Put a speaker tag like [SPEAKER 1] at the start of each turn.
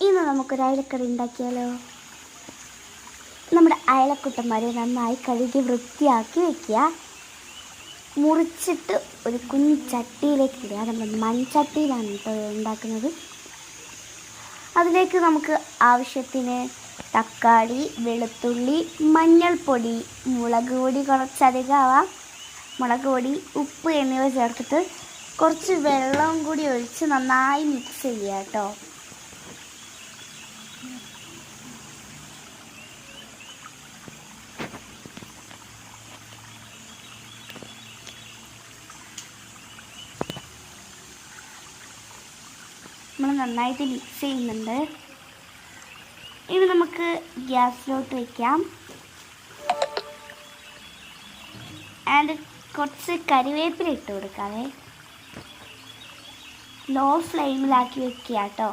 [SPEAKER 1] ഇന്ന് നമുക്കൊരു അയലക്കറി ഉണ്ടാക്കിയാലോ. നമ്മുടെ അയലക്കുട്ടന്മാരെ നന്നായി കഴുകി വൃത്തിയാക്കി വെക്കുക. മുറിച്ചിട്ട് ഒരു കുഞ്ഞു ചട്ടിയിലേക്ക് ഇടുക. നമ്മൾ മൺചട്ടിയിലാണ് കേട്ടോ ഉണ്ടാക്കുന്നത്. അതിലേക്ക് നമുക്ക് ആവശ്യത്തിന് തക്കാളി, വെളുത്തുള്ളി, മഞ്ഞൾപ്പൊടി, മുളക് പൊടി കുറച്ചധികമാവാം, മുളക് പൊടി, ഉപ്പ് എന്നിവ ചേർത്തിട്ട് കുറച്ച് വെള്ളം കൂടി ഒഴിച്ച് നന്നായി മിക്സ് ചെയ്യുക കേട്ടോ. നമ്മൾ നന്നായിട്ട് മിക്സ് ചെയ്യുന്നുണ്ട്. ഇനി നമുക്ക് ഗ്യാസിലോട്ട് വയ്ക്കാം. ആൻഡ് കുറച്ച് കരിവേപ്പില ഇട്ട് കൊടുക്കാവേ. ലോ ഫ്ലെയിമിലാക്കി വെക്കുക കേട്ടോ.